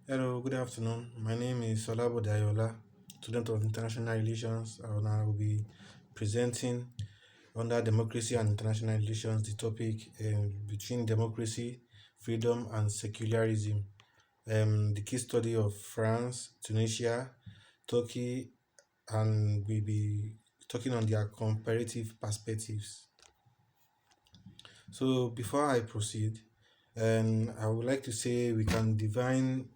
Hello, good afternoon. My name is Solabo Dayola, student of international relations, and I will be presenting under democracy and international relations the topic between democracy, freedom, and secularism. The case study of France, Tunisia, Turkey, and we'll be talking on their comparative perspectives. So, before I proceed, I would like to say we can define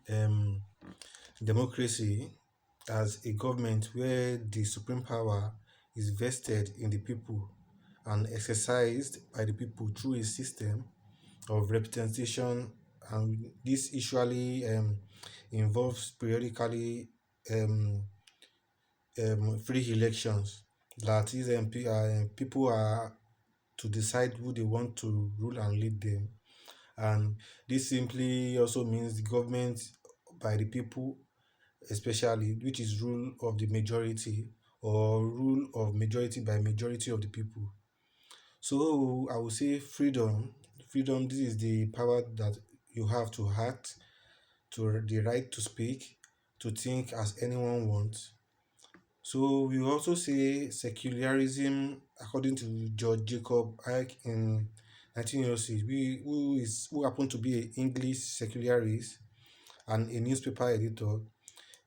democracy as a government where the supreme power is vested in the people and exercised by the people through a system of representation, and this usually involves periodically um, free elections. That is, people are to decide who they want to rule and lead them, and this simply also means the government by the people, especially, which is rule of the majority or rule of majority by majority of the people. So I would say freedom. Freedom, this is the power that you have to act, to the right to speak, to think as anyone wants. So we also say secularism, according to George Jacob Ike in 1906, who happened to be an English secularist and a newspaper editor.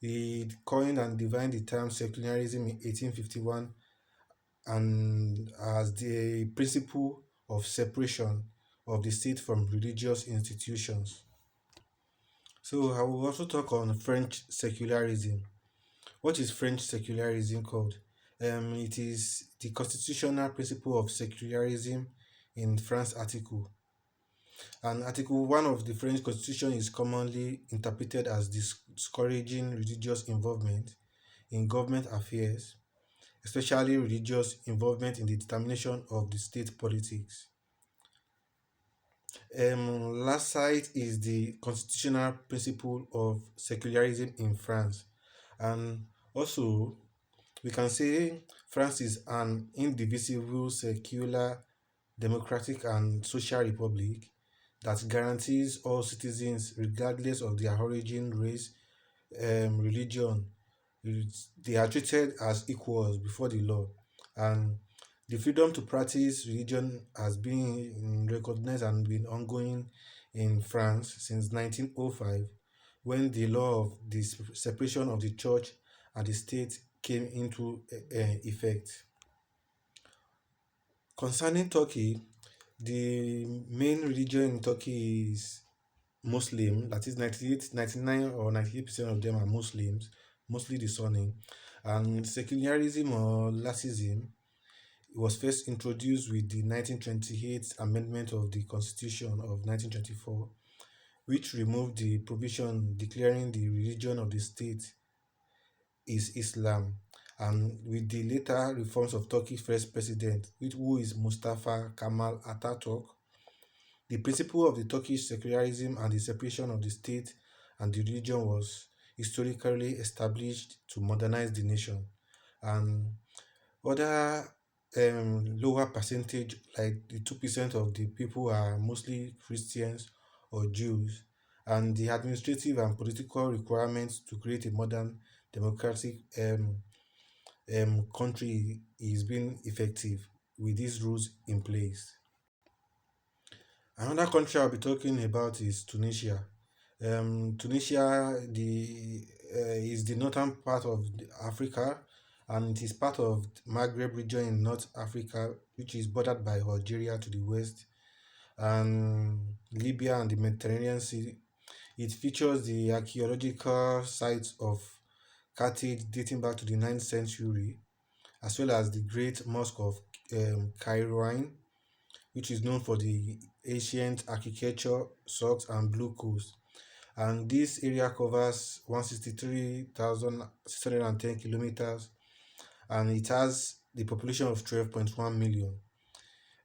He coined and defined the term secularism in 1851 and as the principle of separation of the state from religious institutions. So I will also talk on French secularism. What is French secularism called? It is the constitutional principle of secularism in France article. And Article 1 of the French Constitution is commonly interpreted as discouraging religious involvement in government affairs, especially religious involvement in the determination of the state politics. Last site is the constitutional principle of secularism in France. And also, we can say France is an indivisible, secular, democratic, and social republic that guarantees all citizens, regardless of their origin, race, religion, they are treated as equals before the law, and the freedom to practice religion has been recognized and been ongoing in France since 1905, when the law of the separation of the church and the state came into effect. Concerning Turkey, the main religion in Turkey is Muslim, that is 98, 99 or 98% of them are Muslims, mostly the Sunni. And secularism or Laicism was first introduced with the 1928 amendment of the Constitution of 1924, which removed the provision declaring the religion of the state is Islam. And with the later reforms of Turkey's first president, who is Mustafa Kemal Atatürk, the principle of the Turkish secularism and the separation of the state and the religion was historically established to modernize the nation. And other lower percentage, like the 2% of the people, are mostly Christians or Jews, and the administrative and political requirements to create a modern democratic country is being effective with these rules in place. Another country I'll be talking about is Tunisia. Tunisia is the northern part of Africa, and it is part of the Maghreb region in North Africa, which is bordered by Algeria to the west and Libya and the Mediterranean Sea. It features the archaeological sites of Carthage dating back to the 9th century, as well as the Great Mosque of Cairo, which is known for the ancient architecture, socks, and blue coast. And this area covers 163,610 kilometers, and it has the population of 12.1 million.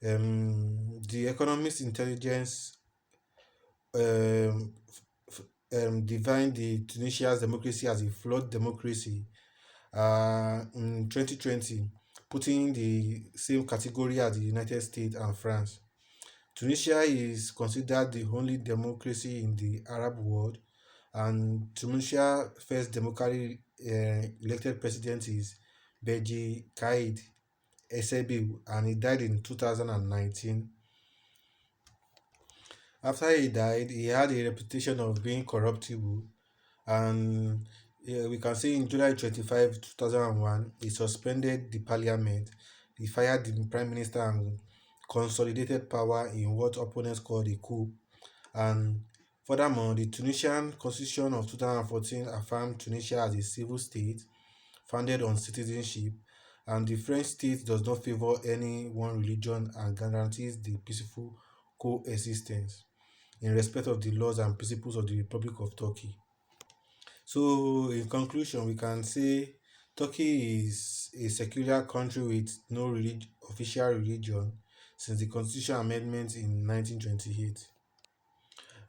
The Economist Intelligence um, defined the Tunisia's democracy as a flawed democracy in 2020, putting the same category as the United States and France. Tunisia is considered the only democracy in the Arab world, And Tunisia first democratically elected president is Beji Caid Essebsi, and he died in 2019. After he died, he had a reputation of being corruptible, and we can see in July 25, 2001, he suspended the parliament, he fired the prime minister, and consolidated power in what opponents called a coup. And furthermore, the Tunisian constitution of 2014 affirmed Tunisia as a civil state founded on citizenship, and the French state does not favor any one religion and guarantees the peaceful coexistence in respect of the laws and principles of the Republic of Turkey. So, in conclusion, we can say Turkey is a secular country with no official religion since the Constitution Amendment in 1928.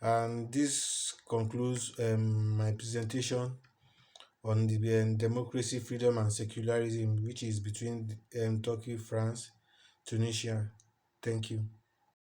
And this concludes my presentation on the democracy, freedom, and secularism, which is between Turkey, France, Tunisia. Thank you.